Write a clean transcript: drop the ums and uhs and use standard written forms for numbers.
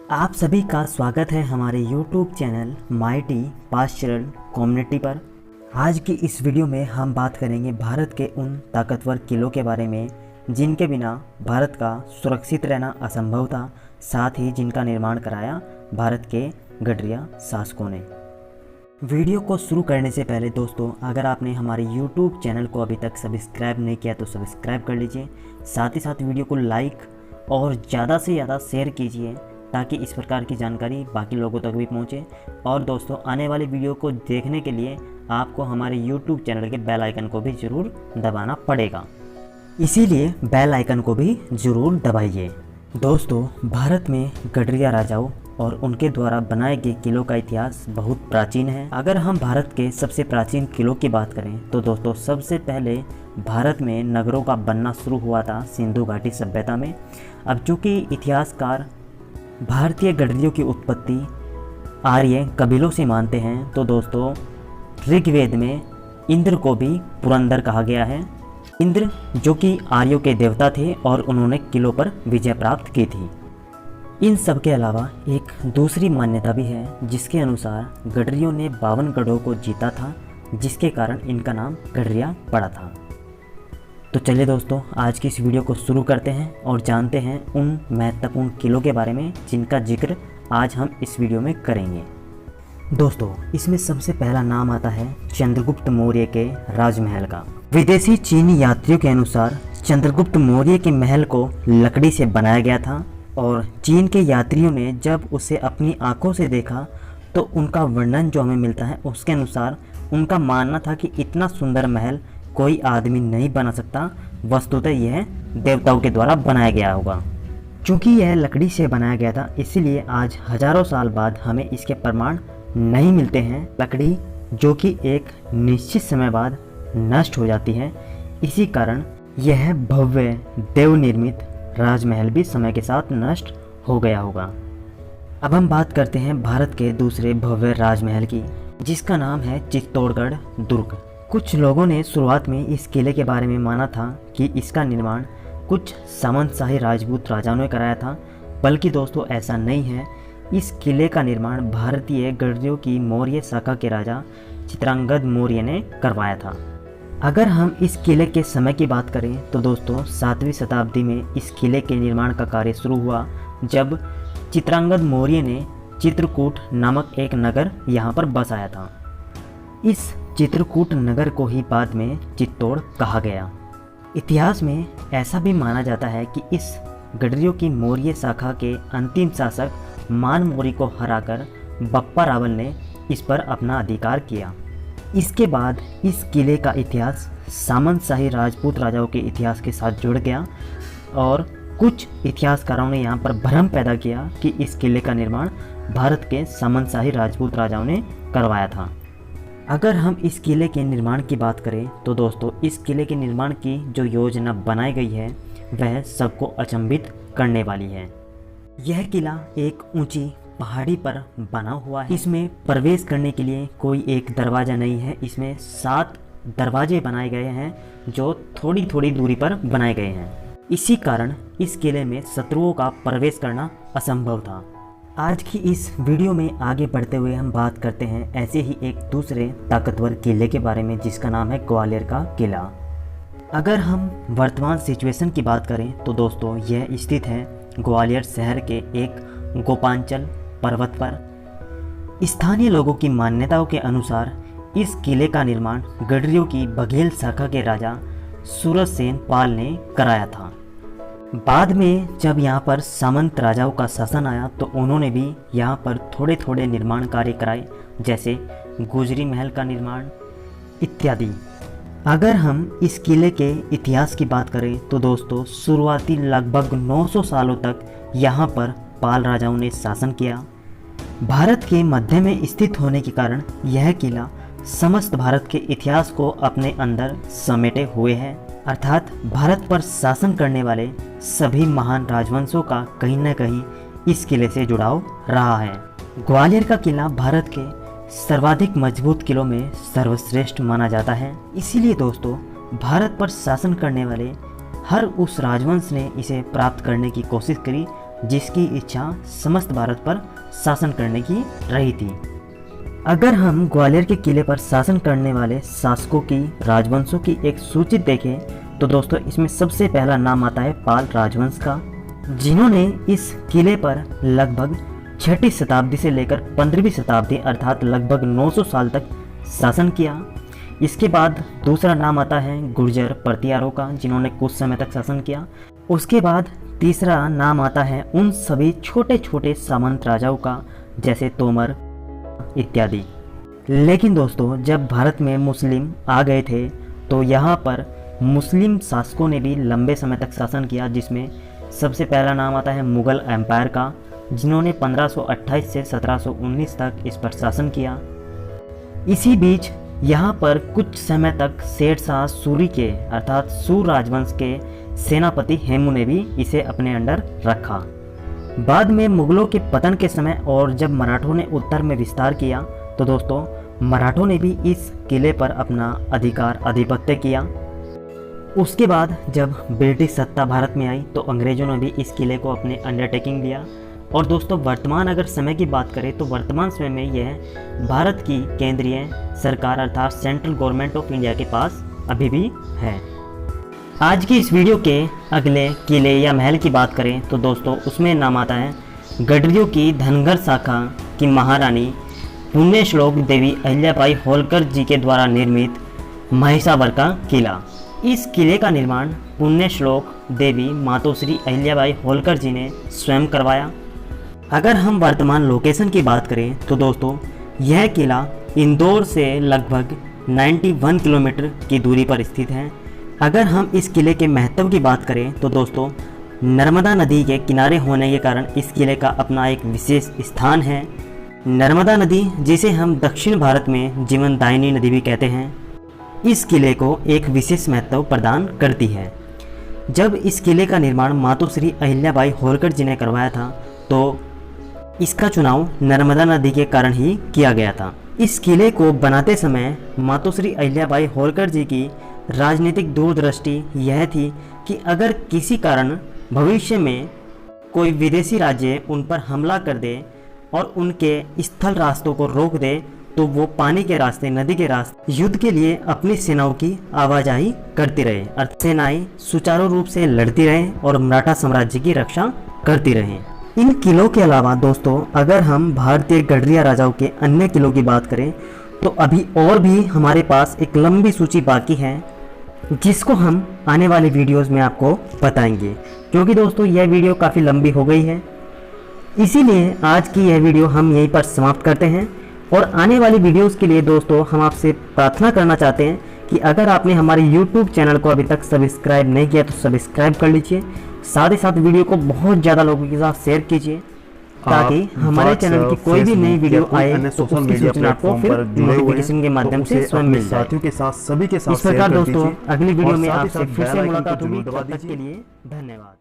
आप सभी का स्वागत है हमारे YouTube चैनल माइटी पास्चरल कम्युनिटी पर। आज की इस वीडियो में हम बात करेंगे भारत के उन ताकतवर किलों के बारे में जिनके बिना भारत का सुरक्षित रहना असंभव था, साथ ही जिनका निर्माण कराया भारत के गडरिया शासकों ने। वीडियो को शुरू करने से पहले दोस्तों, अगर आपने हमारे YouTube चैनल को अभी तक सब्सक्राइब नहीं किया तो सब्सक्राइब कर लीजिए। साथ ही साथ वीडियो को लाइक और ज़्यादा से ज़्यादा शेयर कीजिए ताकि इस प्रकार की जानकारी बाकी लोगों तक भी पहुंचे। और दोस्तों, आने वाली वीडियो को देखने के लिए आपको हमारे YouTube चैनल के बेल आइकन को भी ज़रूर दबाना पड़ेगा, इसीलिए बेल आइकन को भी ज़रूर दबाइए। दोस्तों, भारत में गडरिया राजाओं और उनके द्वारा बनाए गए किलों का इतिहास बहुत प्राचीन है। अगर हम भारत के सबसे प्राचीन किलों की बात करें तो दोस्तों, सबसे पहले भारत में नगरों का बनना शुरू हुआ था सिंधु घाटी सभ्यता में। अब चूँकि इतिहासकार भारतीय गडरियों की उत्पत्ति आर्य कबीलों से मानते हैं, तो दोस्तों ऋग्वेद में इंद्र को भी पुरंदर कहा गया है। इंद्र जो कि आर्यों के देवता थे और उन्होंने किलों पर विजय प्राप्त की थी। इन सब के अलावा एक दूसरी मान्यता भी है जिसके अनुसार गडरियों ने 52 गढ़ों को जीता था, जिसके कारण इनका नाम गडरिया पड़ा था। तो चलिए दोस्तों, आज की इस वीडियो को शुरू करते हैं और जानते हैं उन महत्वपूर्ण किलों के बारे में जिनका जिक्र आज हम इस वीडियो में करेंगे। दोस्तों, इसमें सबसे पहला नाम आता है चंद्रगुप्त मौर्य के राजमहल का। विदेशी चीनी यात्रियों के अनुसार चंद्रगुप्त मौर्य के महल को लकड़ी से बनाया गया था और चीन के यात्रियों ने जब उसे अपनी आंखों से देखा तो उनका वर्णन जो हमें मिलता है उसके अनुसार उनका मानना था कि इतना सुंदर महल कोई आदमी नहीं बना सकता, वस्तुतः यह देवताओं के द्वारा बनाया गया होगा। चूँकि यह लकड़ी से बनाया गया था, इसीलिए आज हजारों साल बाद हमें इसके प्रमाण नहीं मिलते हैं। लकड़ी जो कि एक निश्चित समय बाद नष्ट हो जाती है, इसी कारण यह भव्य देव निर्मित राजमहल भी समय के साथ नष्ट हो गया होगा। अब हम बात करते हैं भारत के दूसरे भव्य राजमहल की, जिसका नाम है चित्तौड़गढ़ दुर्ग। कुछ लोगों ने शुरुआत में इस किले के बारे में माना था कि इसका निर्माण कुछ सामंतशाही राजपूत राजाओं ने कराया था, बल्कि दोस्तों ऐसा नहीं है। इस किले का निर्माण भारतीय गडरियों की मौर्य शाखा के राजा चित्रांगद मौर्य ने करवाया था। अगर हम इस किले के समय की बात करें तो दोस्तों 7वीं शताब्दी में इस किले के निर्माण का कार्य शुरू हुआ, जब चित्रांगद मौर्य ने चित्रकूट नामक एक नगर यहाँ पर बसाया था। इस चित्रकूट नगर को ही बाद में चित्तौड़ कहा गया। इतिहास में ऐसा भी माना जाता है कि इस गडरियों की मौर्य शाखा के अंतिम शासक मान मौर्य को हराकर बप्पा रावल ने इस पर अपना अधिकार किया। इसके बाद इस किले का इतिहास सामंतशाही राजपूत राजाओं के इतिहास के साथ जुड़ गया और कुछ इतिहासकारों ने यहाँ पर भ्रम पैदा किया कि इस किले का निर्माण भारत के सामंतशाही राजपूत राजाओं ने करवाया था। अगर हम इस किले के निर्माण की बात करें तो दोस्तों, इस किले के निर्माण की जो योजना बनाई गई है वह सबको अचंभित करने वाली है। यह किला एक ऊंची पहाड़ी पर बना हुआ है। इसमें प्रवेश करने के लिए कोई एक दरवाज़ा नहीं है। इसमें 7 दरवाजे बनाए गए हैं जो थोड़ी थोड़ी दूरी पर बनाए गए हैं। इसी कारण इस किले में शत्रुओं का प्रवेश करना असंभव था। आज की इस वीडियो में आगे बढ़ते हुए हम बात करते हैं ऐसे ही एक दूसरे ताकतवर किले के बारे में, जिसका नाम है ग्वालियर का किला। अगर हम वर्तमान सिचुएशन की बात करें तो दोस्तों, यह स्थित है ग्वालियर शहर के एक गोपांचल पर्वत पर। स्थानीय लोगों की मान्यताओं के अनुसार इस किले का निर्माण गडरियों की बघेल शाखा के राजा सूरजसेन पाल ने कराया था। बाद में जब यहाँ पर सामंत राजाओं का शासन आया तो उन्होंने भी यहाँ पर थोड़े थोड़े निर्माण कार्य कराए, जैसे गुजरी महल का निर्माण इत्यादि। अगर हम इस किले के इतिहास की बात करें तो दोस्तों, शुरुआती लगभग 900 सालों तक यहाँ पर पाल राजाओं ने शासन किया। भारत के मध्य में स्थित होने के कारण यह किला समस्त भारत के इतिहास को अपने अंदर समेटे हुए है, अर्थात भारत पर शासन करने वाले सभी महान राजवंशों का कहीं न कहीं इस किले से जुड़ाव रहा है। ग्वालियर का किला भारत के सर्वाधिक मजबूत किलों में सर्वश्रेष्ठ माना जाता है। इसीलिए दोस्तों, भारत पर शासन करने वाले हर उस राजवंश ने इसे प्राप्त करने की कोशिश करी जिसकी इच्छा समस्त भारत पर शासन करने की रही थी। अगर हम ग्वालियर के किले पर शासन करने वाले शासकों की राजवंशों की एक सूची देखें तो दोस्तों इसमें सबसे पहला नाम आता है पाल राजवंश का, जिन्होंने इस किले पर लगभग 6वीं शताब्दी से लेकर 15वीं शताब्दी अर्थात लगभग 900 साल तक शासन किया। इसके बाद दूसरा नाम आता है गुर्जर प्रतिहारों का, जिन्होंने कुछ समय तक शासन किया। उसके बाद तीसरा नाम आता है उन सभी छोटे छोटे सामंत राजाओं का, जैसे तोमर इत्यादि। लेकिन दोस्तों जब भारत में मुस्लिम आ गए थे तो यहाँ पर मुस्लिम शासकों ने भी लंबे समय तक शासन किया, जिसमें सबसे पहला नाम आता है मुग़ल एम्पायर का, जिन्होंने 1528 से 1719 तक इस पर शासन किया। इसी बीच यहाँ पर कुछ समय तक शेरशाह सूरी के अर्थात सूर राजवंश के सेनापति हेमू ने भी इसे अपने अंडर रखा। बाद में मुगलों के पतन के समय और जब मराठों ने उत्तर में विस्तार किया तो दोस्तों मराठों ने भी इस किले पर अपना आधिपत्य किया। उसके बाद जब ब्रिटिश सत्ता भारत में आई तो अंग्रेज़ों ने भी इस किले को अपने अंडरटेकिंग लिया। और दोस्तों वर्तमान अगर समय की बात करें तो वर्तमान समय में यह भारत की केंद्रीय सरकार अर्थात सेंट्रल गवर्नमेंट ऑफ इंडिया के पास अभी भी है। आज की इस वीडियो के अगले किले या महल की बात करें तो दोस्तों उसमें नाम आता है गडरियों की धनगर शाखा की महारानी पुण्यश्लोक देवी अहिल्याबाई होलकर जी के द्वारा निर्मित महिसावर का किला। इस किले का निर्माण पुण्यश्लोक देवी मातोश्री अहिल्याबाई होलकर जी ने स्वयं करवाया। अगर हम वर्तमान लोकेशन की बात करें तो दोस्तों यह किला इंदौर से लगभग 91 किलोमीटर की दूरी पर स्थित है। अगर हम इस किले के महत्व की बात करें तो दोस्तों नर्मदा नदी के किनारे होने के कारण इस किले का अपना एक विशेष स्थान है। नर्मदा नदी, जिसे हम दक्षिण भारत में जीवनदायिनी नदी भी कहते हैं, इस किले को एक विशेष महत्व प्रदान करती है। जब इस किले का निर्माण मातोश्री अहिल्याबाई होलकर जी ने करवाया था तो इसका चुनाव नर्मदा नदी के कारण ही किया गया था। इस किले को बनाते समय मातोश्री अहिल्याबाई होलकर जी की राजनीतिक दूरदृष्टि यह थी कि अगर किसी कारण भविष्य में कोई विदेशी राज्य उन पर हमला कर दे और उनके स्थल रास्तों को रोक दे तो वो पानी के रास्ते, नदी के रास्ते युद्ध के लिए अपनी सेनाओं की आवाजाही करती रहे, अर्थात सेनाएं सुचारू रूप से लड़ती रहें और मराठा साम्राज्य की रक्षा करती रहें। इन किलों के अलावा दोस्तों अगर हम भारतीय गडरिया राजाओं के अन्य किलों की बात करें तो अभी और भी हमारे पास एक लंबी सूची बाकी है, जिसको हम आने वाली वीडियोस में आपको बताएंगे, क्योंकि दोस्तों यह वीडियो काफ़ी लंबी हो गई है। इसीलिए आज की यह वीडियो हम यहीं पर समाप्त करते हैं और आने वाली वीडियोस के लिए दोस्तों हम आपसे प्रार्थना करना चाहते हैं कि अगर आपने हमारे YouTube चैनल को अभी तक सब्सक्राइब नहीं किया तो सब्सक्राइब कर लीजिए। साथ ही साथ वीडियो को बहुत ज़्यादा लोगों के साथ शेयर कीजिए ताकि हमारे चैनल की कोई भी नई वीडियो आए तो उसकी सूचना आपको फिर नोटिफिकेशन के माध्यम से स्वयं मिल जाए। साथियों के साथ सभी के साथ इस प्रकार दोस्तों अगली वीडियो में आपसे फिर से मुलाकात होगी। तब तक के लिए धन्यवाद।